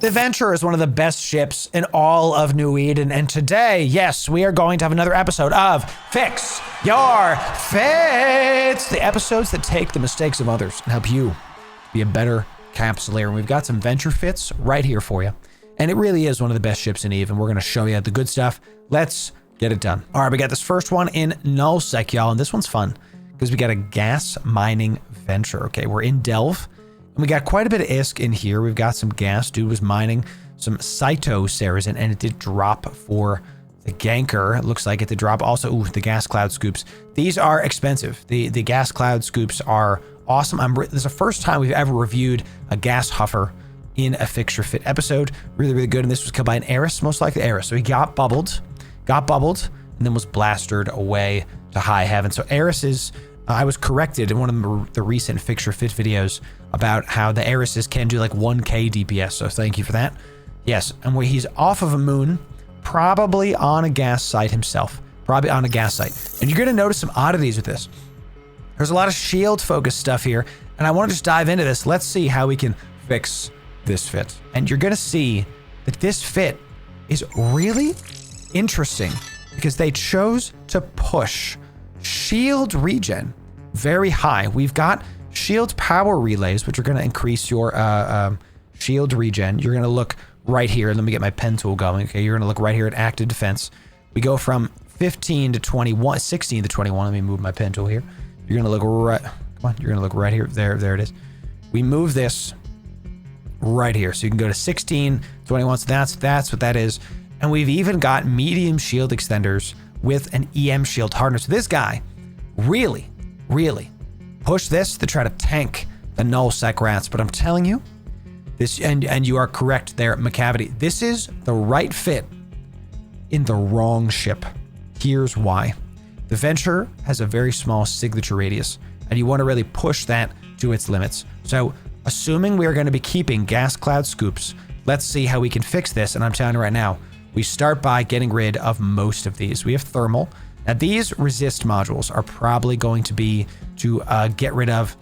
The Venture is one of the best ships in all of New Eden, and today, yes, we are going to have another episode of Fix Your Fits, the episodes that take the mistakes of others and help you be a better Capsuleer. And we've got some Venture fits right here for you, and it really is one of the best ships in Eve, and we're going to show you the good stuff. Let's get it done. All right, we got this first one in Nullsec, y'all, and this one's fun because we got a gas mining Venture. Okay, we're in Delve. And we got quite a bit of ISK in here. We've got some gas. Dude was mining some Cytoceres, and it did drop for the ganker. It looks like it did drop. Also, ooh, the gas cloud scoops. These are expensive. The gas cloud scoops are awesome. This is the first time we've ever reviewed a gas huffer in a Fix Your Fit episode. Really, really good. And this was killed by an Eris, most likely Eris. So he got bubbled, and then was blasted away to high heaven. So Eris is... I was corrected in one of the recent Fix Your Fit videos about how the Erises can do like 1k DPS, so thank you for that. Yes, and where he's off of a moon, probably on a gas site himself. Probably on a gas site. And you're going to notice some oddities with this. There's a lot of shield-focused stuff here, and I want to just dive into this. Let's see how we can fix this fit. And you're going to see that this fit is really interesting because they chose to push shield regen very high. We've got shield power relays, which are going to increase your shield regen. You're going to look right here. Let me get my pen tool going. Okay, you're going to look right here at active defense. We go from 15 to 21, 16 to 21. Let me move my pen tool here. You're going to look right. Come on, you're going to look right here. There it is. We move this right here, so you can go to 16, 21. So that's what that is. And we've even got medium shield extenders with an EM shield hardener. So this guy really push this to try to tank the Nullsec rats. But I'm telling you, this, and you are correct there, McCavity, this is the right fit in the wrong ship. Here's why. The Venture has a very small signature radius, and you want to really push that to its limits. So assuming we are going to be keeping gas cloud scoops, let's see how we can fix this. And I'm telling you right now, we start by getting rid of most of these. We have thermal. Now these resist modules are probably going to be to get rid of.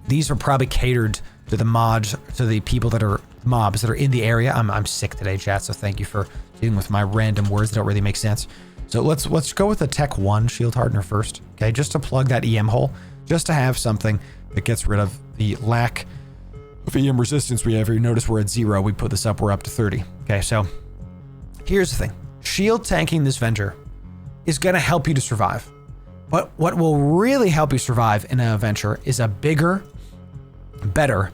These are probably catered to the mods, to the people that are mobs that are in the area. I'm sick today, chat, so thank you for dealing with my random words that don't really make sense. So let's go with the Tech 1 shield hardener first, okay? Just to plug that EM hole, just to have something that gets rid of the lack of EM resistance we have here. You notice we're at 0. We put this up, we're up to 30. Okay, so here's the thing. Shield tanking this Venture is going to help you to survive. But what will really help you survive in a Venture is a bigger, better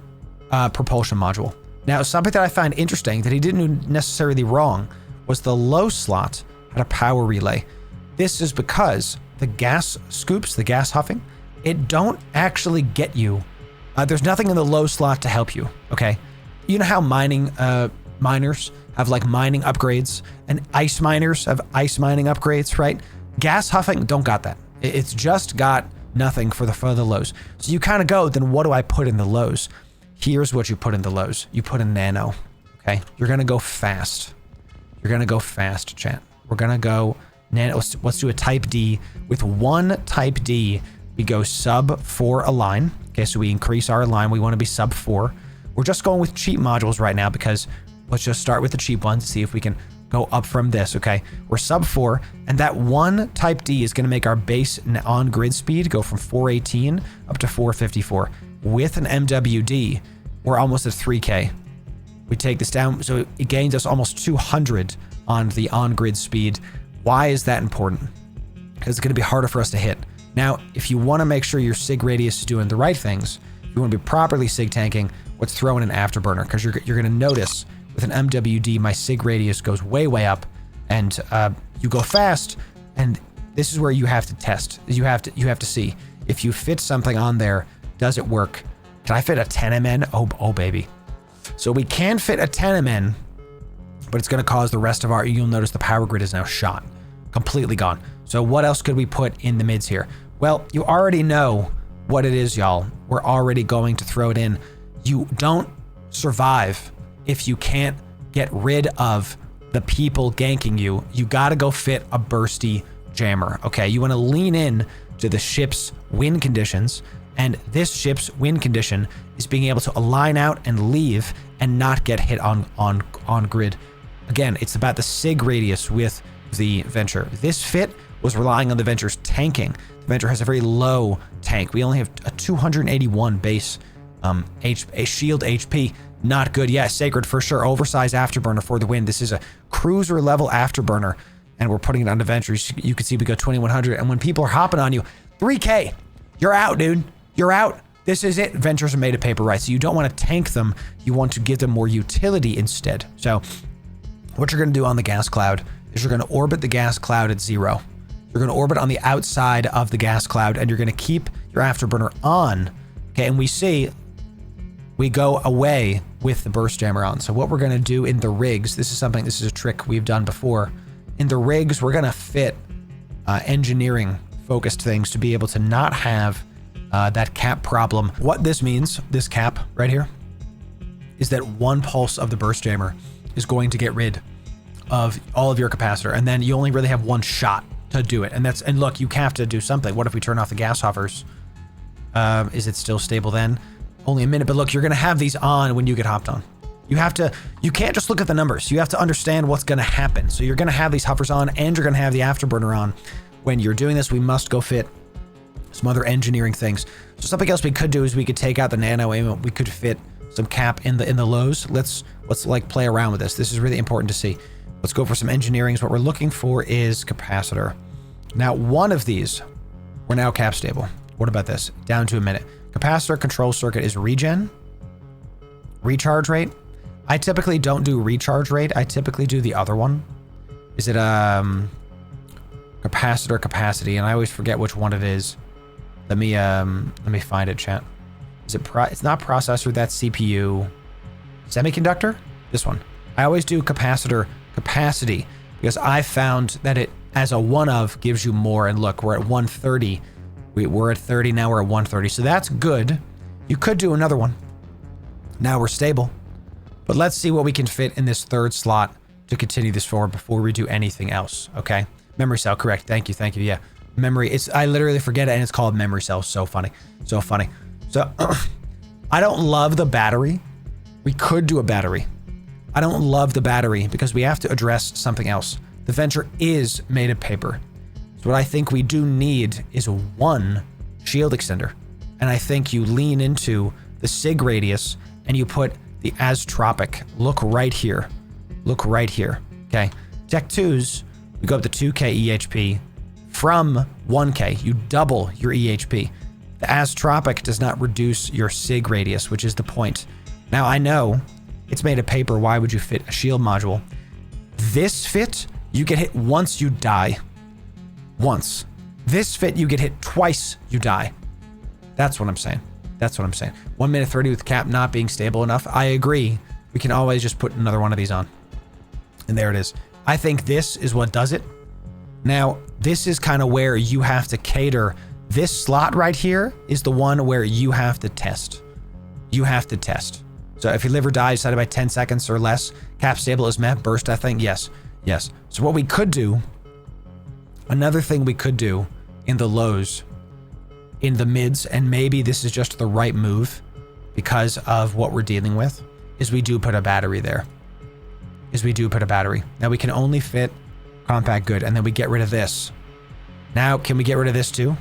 propulsion module. Now, something that I find interesting that he didn't do necessarily wrong was the low slot had a power relay. This is because the gas scoops, the gas huffing, it don't actually get you. There's nothing in the low slot to help you, okay? You know how miners have like mining upgrades, and ice miners have ice mining upgrades, right? Gas huffing don't got that. It's just got nothing for the lows. So you kind of go, then what do I put in the lows? Here's what you put in the lows. You put in nano, okay? You're gonna go fast. You're gonna go fast, chat. We're gonna go nano. Let's do a type D. With one type D, we go sub 4 align. Okay, so we increase our align. We want to be sub 4. We're just going with cheap modules right now because let's just start with the cheap ones to see if we can go up from this, okay? We're sub 4, and that one type D is going to make our base on-grid speed go from 418 up to 454. With an MWD, we're almost at 3K. We take this down, so it gains us almost 200 on the on-grid speed. Why is that important? Because it's going to be harder for us to hit. Now, if you want to make sure your sig radius is doing the right things, if you want to be properly sig tanking, let's throw in an afterburner, because you're going to notice with an MWD, my sig radius goes way up, and you go fast. And this is where you have to test. You have to see if you fit something on there. Does it work? Can I fit a 10 MN? Oh baby. So we can fit a 10 MN, but it's going to cause the rest of our. You'll notice the power grid is now shot, completely gone. So what else could we put in the mids here? Well, you already know what it is, y'all. We're already going to throw it in. You don't survive if you can't get rid of the people ganking you. You got to go fit a bursty jammer, okay? You want to lean in to the ship's win conditions, and this ship's win condition is being able to align out and leave and not get hit on grid. Again, it's about the sig radius with the Venture. This fit was relying on the Venture's tanking. The Venture has a very low tank. We only have a 281 base a shield HP. Not good. Yeah, Sacred for sure. Oversized afterburner for the win. This is a cruiser level afterburner, and we're putting it on the Ventures. You can see we go 2100, and when people are hopping on you, 3K, you're out, dude. You're out. This is it. Ventures are made of paper, right? So you don't want to tank them. You want to give them more utility instead. So what you're going to do on the gas cloud is you're going to orbit the gas cloud at 0. You're going to orbit on the outside of the gas cloud, and you're going to keep your afterburner on. Okay, and we see we go away with the burst jammer on. So what we're going to do in the rigs, this is a trick we've done before. In the rigs, we're going to fit engineering focused things to be able to not have that cap problem. What this means, this cap right here, is that one pulse of the burst jammer is going to get rid of all of your capacitor, and then you only really have one shot to do it. And look, you have to do something. What if we turn off the gas hovers? Is it still stable then? Only a minute, but look, you're gonna have these on when you get hopped on. You can't just look at the numbers. You have to understand what's gonna happen. So you're gonna have these hovers on, and you're gonna have the afterburner on. When you're doing this, we must go fit some other engineering things. So something else we could do is we could take out the nano aim. We could fit some cap in the lows. Let's like play around with this. This is really important to see. Let's go for some engineering. What we're looking for is capacitor. Now, one of these, we're now cap stable. What about this? Down to a minute. Capacitor control circuit is regen. Recharge rate. I typically don't do recharge rate. I typically do the other one. Is it capacitor capacity? And I always forget which one it is. Let me find it, chat. Is it it's not processor, that's CPU. Semiconductor? This one. I always do capacitor capacity because I found that it as a one of gives you more. And look, we're at 130. We're at 30, now we're at 130. So that's good. You could do another one. Now we're stable. But let's see what we can fit in this third slot to continue this forward before we do anything else, okay? Memory cell, correct. Thank you, yeah. Memory, I literally forget it, and it's called memory cell. So funny, so funny. So, I don't love the battery. We could do a battery. I don't love the battery because we have to address something else. The Venture is made of paper. So what I think we do need is one shield extender. And I think you lean into the sig radius and you put the Astropic. Look right here. Look right here. Okay. Tech 2s, we go up to 2K EHP from 1K. You double your EHP. The Astropic does not reduce your sig radius, which is the point. Now I know it's made of paper. Why would you fit a shield module? This fit, you get hit once, you die. Once. This fit, you get hit twice, you die. That's what I'm saying. That's what I'm saying. 1 minute 30 with cap not being stable enough. I agree. We can always just put another one of these on. And there it is. I think this is what does it. Now, this is kind of where you have to cater. This slot right here is the one where you have to test. You have to test. So if you live or die, decided by 10 seconds or less, cap stable is met, burst, I think, yes. Yes. So what we could do, another thing we could do in the lows, in the mids, and maybe this is just the right move because of what we're dealing with, is we do put a battery there. Now we can only fit compact good, and then we get rid of this. Now, can we get rid of this too?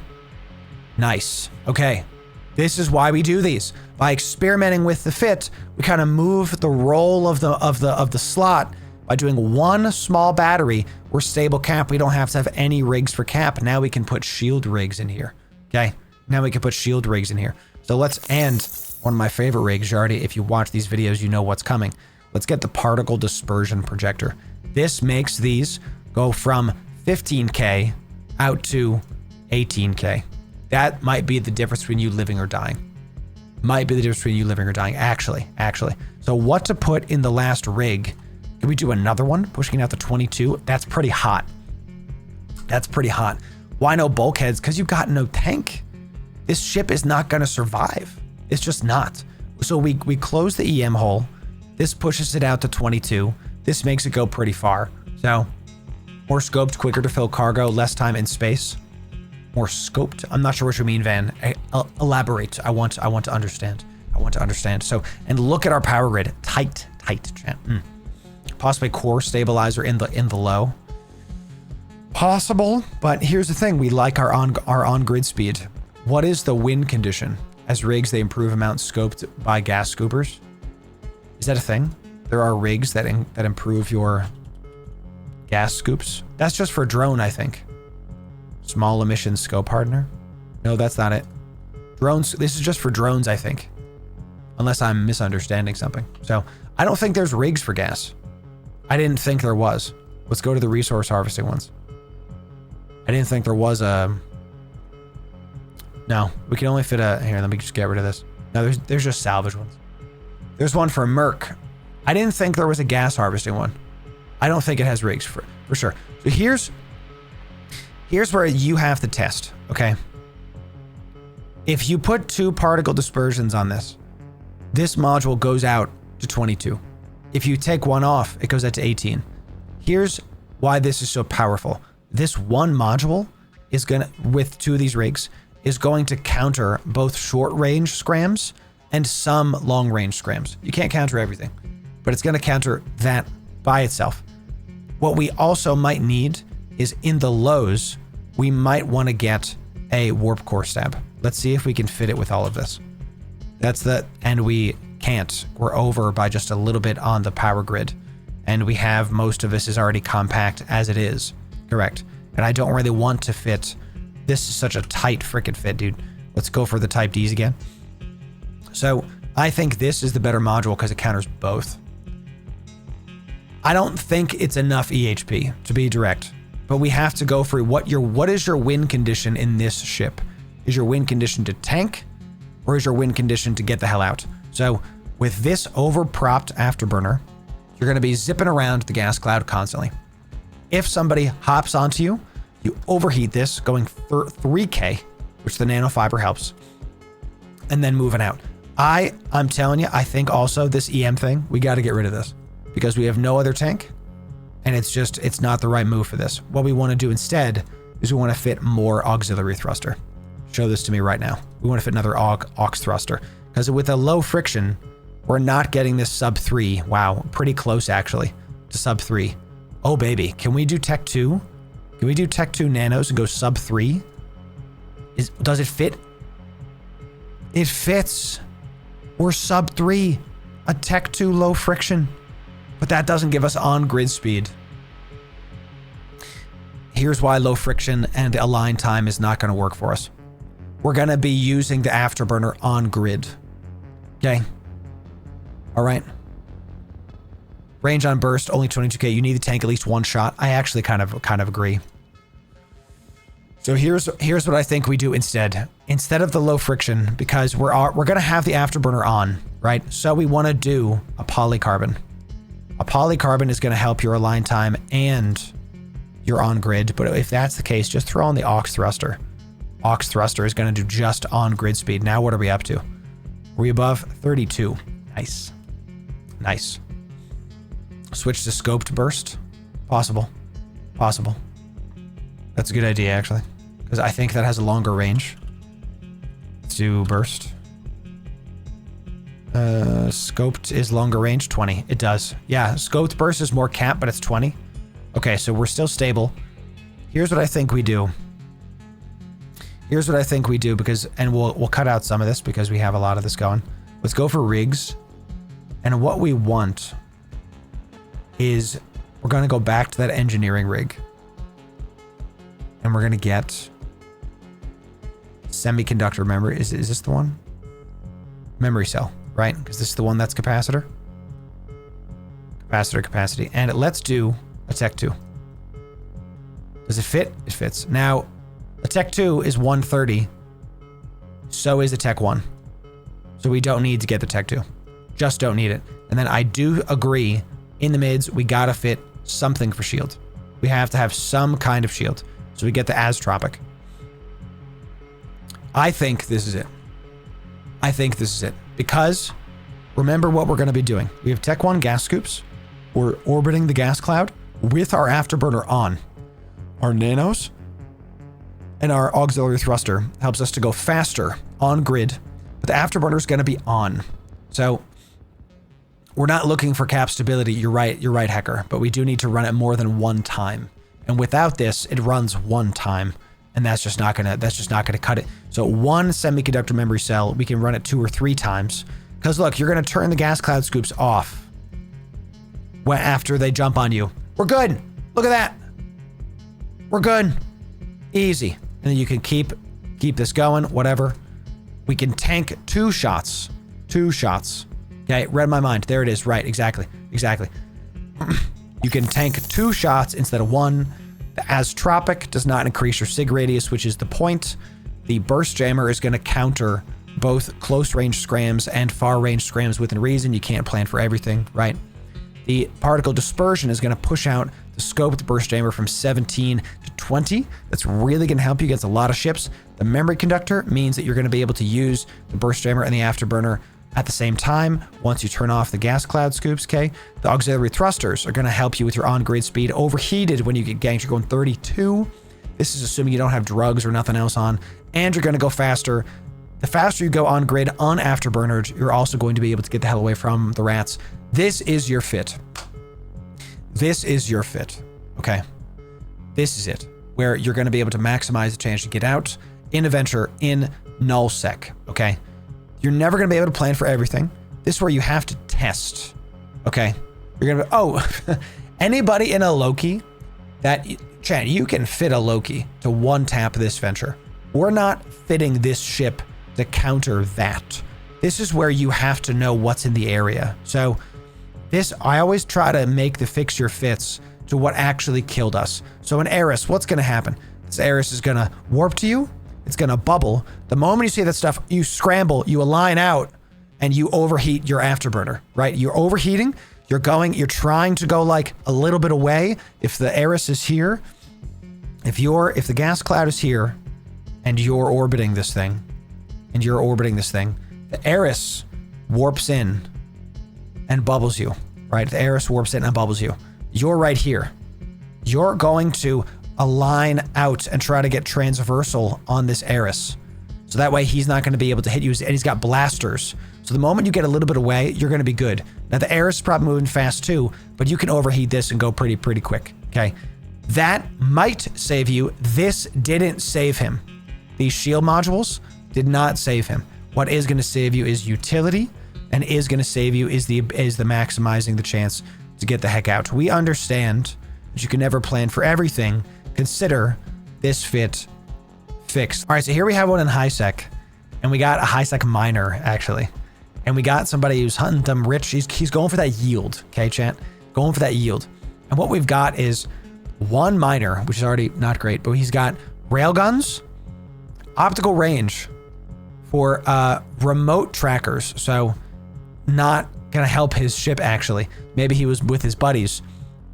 Nice. Okay. This is why we do these. By experimenting with the fit, we kind of move the role of the slot. By doing one small battery, we're stable cap. We don't have to have any rigs for cap. Now we can put shield rigs in here. Okay. Now we can put shield rigs in here. So let's end one of my favorite rigs. Jardy, if you watch these videos, you know what's coming. Let's get the particle dispersion projector. This makes these go from 15K out to 18K. That might be the difference between you living or dying. Might be the difference between you living or dying, actually. So what to put in the last rig? Can we do another one? Pushing out to 22? That's pretty hot. Why no bulkheads? Because you've got no tank. This ship is not going to survive. It's just not. So we close the EM hole. This pushes it out to 22. This makes it go pretty far. So more scoped, quicker to fill cargo, less time in space. More scoped? I'm not sure what you mean, Van. Elaborate. I want to understand. I want to understand. So, and look at our power grid. Tight, chat. Possibly core stabilizer in the low. Possible, but here's the thing. We like our on-grid speed. What is the win condition? As rigs, they improve amount scoped by gas scoopers. Is that a thing? There are rigs that improve your gas scoops. That's just for drone, I think. Small emission scope hardener. No, that's not it. Drones. This is just for drones, I think. Unless I'm misunderstanding something. So I don't think there's rigs for gas. I didn't think there was. Let's go to the resource harvesting ones. I didn't think there was a... No, we can only fit a... Here, let me just get rid of this. No, there's just salvage ones. There's one for Merc. I didn't think there was a gas harvesting one. I don't think it has rigs for sure. So here's where you have to test, okay? If you put 2 particle dispersions on this module goes out to 22. If you take one off, it goes out to 18. Here's why this is so powerful. This one module is gonna, with 2 of these rigs, is going to counter both short range scrams and some long range scrams. You can't counter everything, but it's gonna counter that by itself. What we also might need is in the lows, we might want to get a warp core stab. Let's see if we can fit it with all of this. And we can't. We're over by just a little bit on the power grid. And we have most of this is already compact as it is. Correct. And I don't really want to fit. This is such a tight frickin' fit, dude. Let's go for the Type Ds again. So I think this is the better module because it counters both. I don't think it's enough EHP, to be direct. But we have to go for what is your win condition in this ship? Is your win condition to tank? Or is your win condition to get the hell out? So with this over-propped afterburner, you're going to be zipping around the gas cloud constantly. If somebody hops onto you, you overheat this, going 3K, which the nanofiber helps, and then moving out. I'm telling you, I think also this EM thing, we got to get rid of this because we have no other tank, and it's not the right move for this. What we want to do instead is we want to fit more auxiliary thruster. Show this to me right now. We want to fit another aux thruster because with a low friction, we're not getting this sub 3. Wow, pretty close actually to sub 3. Oh baby, can we do Tech 2? Can we do Tech 2 nanos and go sub 3? Does it fit? It fits. We're sub 3. A Tech 2 low friction. But that doesn't give us on-grid speed. Here's why low friction and align time is not going to work for us. We're going to be using the afterburner on grid. Okay. All right. Range on burst, only 22K. You need the tank at least one shot. I actually kind of agree. So here's what I think we do instead. Instead of the low friction, because we're going to have the afterburner on, right? So we want to do a polycarbon. A polycarbon is going to help your align time and your on grid. But if that's the case, just throw on the aux thruster. Aux thruster is going to do just on grid speed. Now what are we up to? Are we above 32? Nice. Nice. Switch to scoped burst. Possible. Possible. That's a good idea, actually. Because I think that has a longer range. Let's do burst. Scoped is longer range, 20. It does. Yeah, scoped burst is more cap, but it's 20. Okay, so we're still stable. Here's what I think we do. Here's what I think we do because, and we'll cut out some of this because we have a lot of this going. Let's go for rigs. And what we want is we're going to go back to that engineering rig. And we're going to get semiconductor memory. Is this the one? Memory cell, right? Because this is the one that's capacitor. Capacitor capacity. And let's do a Tech 2. Does it fit? It fits. Now, a Tech 2 is 130. So is a Tech 1. So we don't need to get the Tech 2. Just don't need it. And then I do agree, in the mids, we gotta fit something for shield. We have to have some kind of shield. So we get the Astropic. I think this is it. I think this is it. Because, remember what we're gonna be doing. We have Tech 1 gas scoops. We're orbiting the gas cloud with our afterburner on. Our nanos and our auxiliary thruster helps us to go faster on grid. but the afterburner is going to be on. So we're not looking for cap stability. You're right, Hacker, but we do need to run it more than one time. And without this, it runs one time, and that's just not gonna cut it. So one semiconductor memory cell, we can run it 2 or 3 times. Because look, you're gonna turn the gas cloud scoops off after they jump on you. We're good. Look at that. We're good. Easy. And then you can keep this going, whatever. We can tank 2 shots. 2 shots. Okay, read my mind. There it is. Right, exactly. You can tank 2 shots instead of 1. The Astropic does not increase your sig radius, which is the point. The Burst Jammer is going to counter both close range scrams and far range scrams within reason. You can't plan for everything, right? The Particle Dispersion is going to push out the scoped Burst Jammer from 17 to 20. That's really going to help you against a lot of ships. The Memory Conductor means that you're going to be able to use the Burst Jammer and the Afterburner at the same time once you turn off the gas cloud scoops, okay? The Auxiliary Thrusters are going to help you with your on-grid speed. Overheated when you get ganked, you're going 32. This is assuming you don't have drugs or nothing else on, and you're going to go faster. The faster you go on-grid, on Afterburner, you're also going to be able to get the hell away from the rats. This is your fit. This is your fit, okay? This is it, where you're going to be able to maximize the chance to get out in Adventure in Nullsec, okay? You're never going to be able to plan for everything. This is where you have to test, okay? You're going to, anybody in a Loki chat, you can fit a Loki to one-tap this venture. We're not fitting this ship to counter that. This is where you have to know what's in the area. So I always try to make the fixture fits to what actually killed us. So an Eris, what's going to happen? This Eris is going to warp to you. It's going to bubble. The moment you see that stuff, you scramble, you align out, and you overheat your afterburner, right? You're overheating. You're trying to go like a little bit away. If the Eris is here, if the gas cloud is here, and you're orbiting this thing, the Eris warps in and bubbles you, right? The Eris warps in and bubbles you. You're right here. You're going to align out and try to get transversal on this Eris. So that way he's not going to be able to hit you, and he's got blasters. So the moment you get a little bit away, you're going to be good. Now the Eris is probably moving fast too, but you can overheat this and go pretty quick, okay? That might save you. This didn't save him. These shield modules did not save him. What is going to save you is utility, and is going to save you is the maximizing the chance to get the heck out. We understand that you can never plan for everything. Consider this fit fixed. All right, so here we have one in Highsec, and we got a Highsec miner actually, and we got somebody who's hunting them rich. He's going for that yield, okay, chat? Going for that yield. And what we've got is one miner, which is already not great, but he's got railguns, optical range for remote trackers. So not gonna help his ship actually. Maybe he was with his buddies,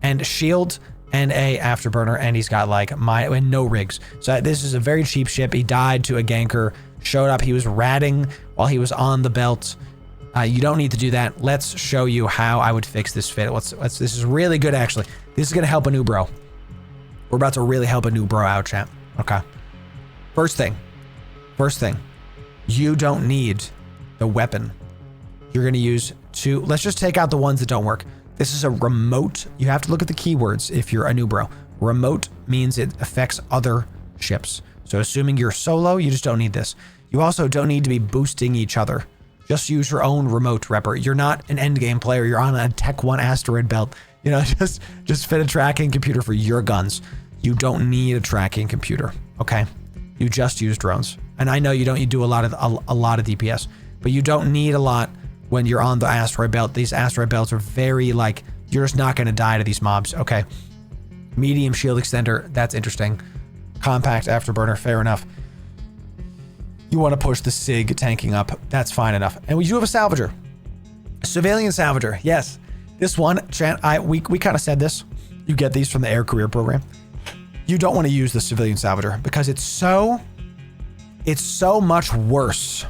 and shield and a afterburner, and he's got like no rigs. So this is a very cheap ship. He died to a ganker, showed up, he was ratting while he was on the belt. You don't need to do that. Let's show you how I would fix this fit. This is really good actually. This is gonna help a Newbro. We're about to really help a Newbro out, chat. Okay. First thing, you don't need the weapon. You're gonna use let's just take out the ones that don't work. This is a remote. You have to look at the keywords if you're a Newbro. Remote means it affects other ships. So assuming you're solo, you just don't need this. You also don't need to be boosting each other. Just use your own remote repper. You're not an endgame player. You're on a Tech 1 asteroid belt. You know, just fit a tracking computer for your guns. You don't need a tracking computer, okay? You just use drones. And I know you do a lot of DPS, but you don't need a lot when you're on the asteroid belt. These asteroid belts are very you're just not going to die to these mobs, okay? Medium shield extender, that's interesting. Compact afterburner, fair enough. You want to push the SIG tanking up, that's fine enough. And we do have a salvager. Civilian salvager, yes. This one, we kind of said this. You get these from the air career program. You don't want to use the civilian salvager because it's so much worse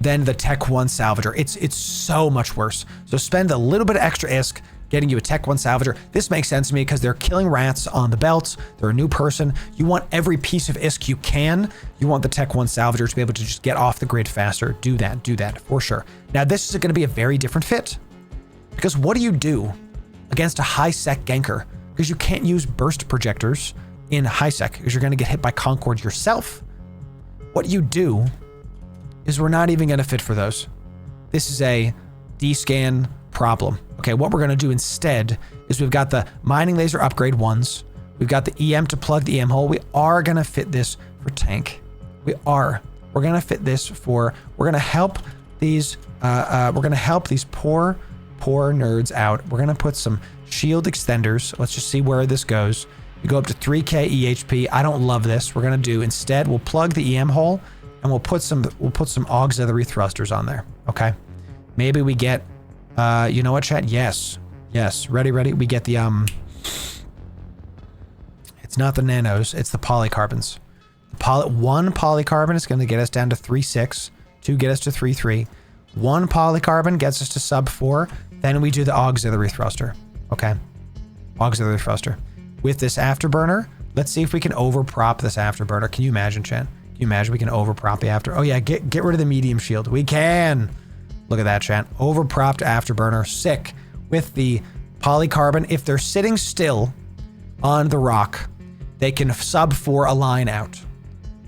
than the Tech 1 salvager. It's so much worse. So spend a little bit of extra ISK, getting you a Tech 1 Salvager. This makes sense to me because they're killing rats on the belts. They're a new person. You want every piece of ISK you can. You want the Tech 1 Salvager to be able to just get off the grid faster. Do that for sure. Now, this is going to be a very different fit because what do you do against a Highsec ganker? Because you can't use burst projectors in Highsec because you're going to get hit by Concord yourself. What you do is we're not even going to fit for those. This is a D-scan problem. Okay, what we're going to do instead is we've got the mining laser upgrade ones. We've got the EM to plug the EM hole. We are going to fit this for tank. We're going to fit this for, we're going to help these, poor nerds out. We're going to put some shield extenders. Let's just see where this goes. We go up to 3K EHP. I don't love this. We're going to do instead, we'll plug the EM hole and we'll put some auxiliary thrusters on there. Okay. Maybe we get, you know what, chat? Yes. Ready. We get the, it's not the nanos, it's the polycarbons. One polycarbon is going to get us down to 3.6, 2 get us to 3.3. One polycarbon gets us to sub 4. Then we do the auxiliary thruster. Okay. Auxiliary thruster. With this afterburner, let's see if we can overprop this afterburner. Can you imagine, chat? Can you imagine we can overprop the after? Oh yeah, get rid of the medium shield. We can. Look at that, chat. Overpropped afterburner. Sick. With the polycarbon, if they're sitting still on the rock, they can sub 4 a line out.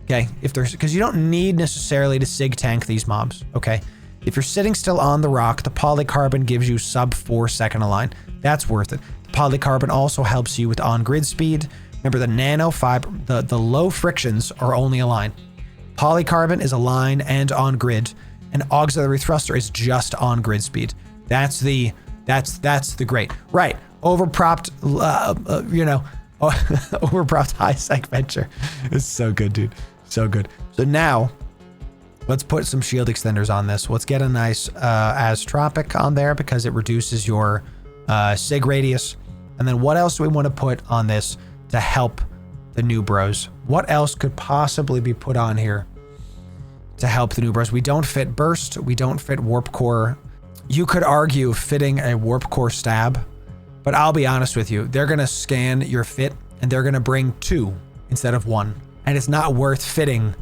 Okay? Because you don't need necessarily to sig tank these mobs. Okay? If you're sitting still on the rock, the polycarbon gives you sub 4 second align. That's worth it. The polycarbon also helps you with on-grid speed. Remember, the nanofiber, the low frictions are only a line. Polycarbon is a line and on-grid, and auxiliary thruster is just on-grid speed. That's the great. Right. Overpropped, overpropped Highsec venture. It's so good, dude. So good. So now, let's put some shield extenders on this. Let's get a nice Astropic on there because it reduces your sig radius. And then what else do we want to put on this to help the Newbros? What else could possibly be put on here to help the Newbros? We don't fit burst. We don't fit warp core. You could argue fitting a warp core stab, but I'll be honest with you. They're going to scan your fit and they're going to bring 2 instead of 1. And it's not worth fitting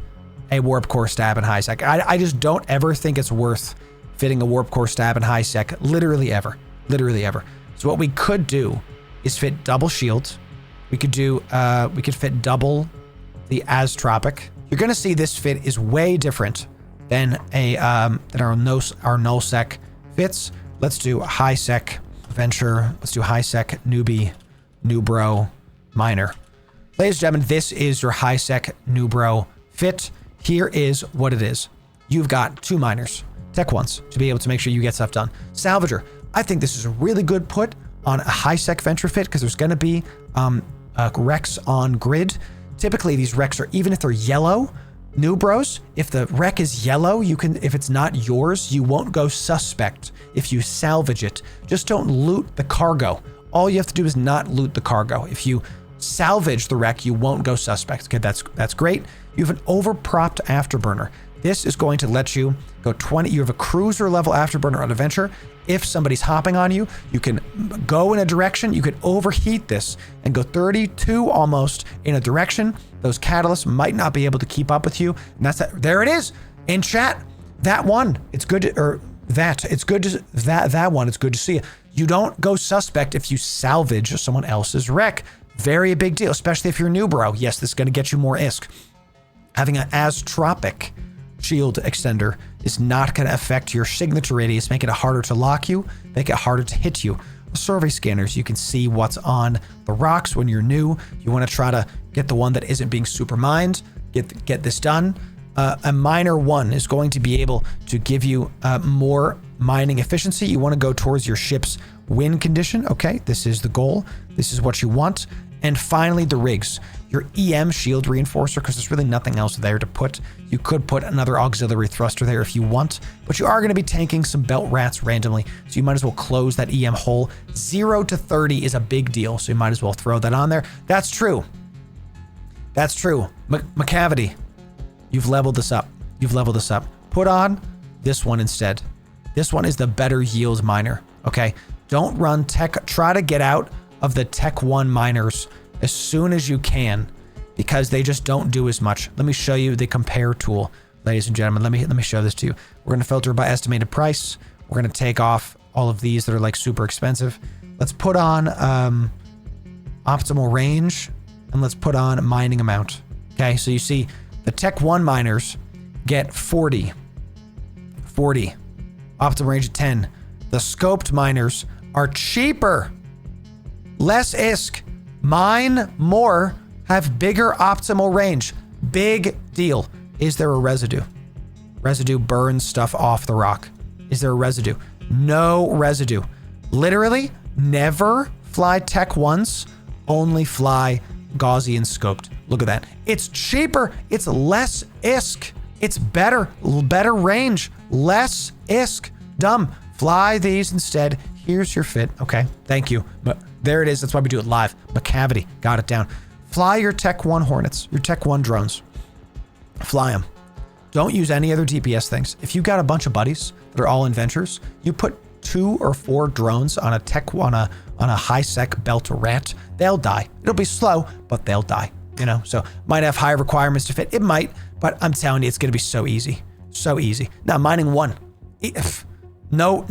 a warp core stab in Highsec. I just don't ever think it's worth fitting a warp core stab in Highsec. Literally ever. So what we could do is fit double shields. We could do, we could fit double the Astropic. You're going to see this fit is way different than our Nullsec fits. Let's do Highsec venture. Let's do Highsec newbie, Newbro miner. Ladies and gentlemen, this is your Highsec Newbro fit. Here is what it is. You've got 2 miners, Tech 1s, to be able to make sure you get stuff done. Salvager. I think this is a really good put on a Highsec venture fit because there's going to be wrecks on grid. Typically, these wrecks are, even if they're yellow, Newbros, if the wreck is yellow, you can, if it's not yours, you won't go suspect if you salvage it. Just don't loot the cargo. All you have to do is not loot the cargo. If you salvage the wreck, you won't go suspect. Okay, that's great. You have an overpropped afterburner. This is going to let you go 20. You have a cruiser level afterburner on adventure. If somebody's hopping on you, you can go in a direction. You could overheat this and go 32 almost in a direction. Those catalysts might not be able to keep up with you. And that's that. There it is in chat. That one. It's good to, or that. It's good to, that one. It's good to see. You don't go suspect if you salvage someone else's wreck. Very big deal, especially if you're Newbro. Yes, this is going to get you more ISK. Having an Astropic shield extender is not going to affect your signature radius, make it harder to lock you, make it harder to hit you. Survey scanners, you can see what's on the rocks when you're new. You want to try to get the one that isn't being super mined, get this done. A miner 1 is going to be able to give you more mining efficiency. You want to go towards your ship's win condition. Okay, this is the goal. This is what you want. And finally, the rigs. Your EM shield reinforcer, because there's really nothing else there to put. You could put another auxiliary thruster there if you want, but you are going to be tanking some belt rats randomly, so you might as well close that EM hole. 0 to 30 is a big deal, so you might as well throw that on there. That's true. That's true. McCavity, you've leveled this up. Put on this one instead. This one is the better yield miner. Okay, Don't run tech. Try to get out of the Tech 1 miners as soon as you can because they just don't do as much. Let me show you the compare tool, ladies and gentlemen. Let me show this to you. We're going to filter by estimated price. We're going to take off all of these that are like super expensive. Let's put on optimal range and let's put on mining amount. Okay, so you see the Tech 1 miners get 40. Optimal range at 10. The scoped miners are cheaper. Less ISK. Mine more, have bigger optimal range. Big deal. Is there a residue? Residue burns stuff off the rock. Is there a residue? No residue. Literally, never fly Tech 1s, only fly Gaussian scoped. Look at that. It's cheaper. It's less ISK. It's better range, less ISK. Dumb. Fly these instead. Here's your fit. Okay, thank you. But there it is. That's why we do it live. McCavity, got it down. Fly your Tech 1 Hornets, your Tech 1 drones. Fly them. Don't use any other DPS things. If you got a bunch of buddies that are all inventors, you put 2 or 4 drones on a Tech 1, on a Highsec belt rat, they'll die. It'll be slow, but they'll die. You know, so might have high requirements to fit. It might, but I'm telling you, it's gonna be so easy. So easy. Now mining 1. No,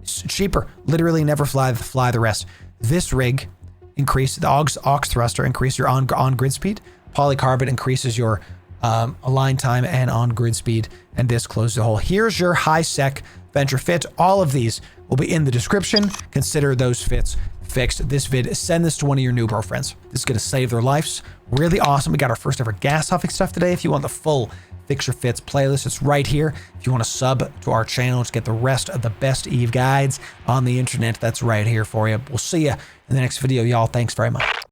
it's cheaper. Literally never fly the rest. This rig increase the aux thruster, increase your on grid speed. Polycarbonate increases your align time and on grid speed, and this closes the hole. Here's your Highsec venture fit. All of these will be in the description. Consider those fits fixed. This vid, send this to one of your Newbro friends. This is gonna save their lives. Really awesome. We got our first ever gas huffing stuff today. If you want the full Fix Your Fits playlist, it's right here. If you want to sub to our channel to get the rest of the best Eve guides on the internet, that's right here for you. We'll see you in the next video, y'all. Thanks very much.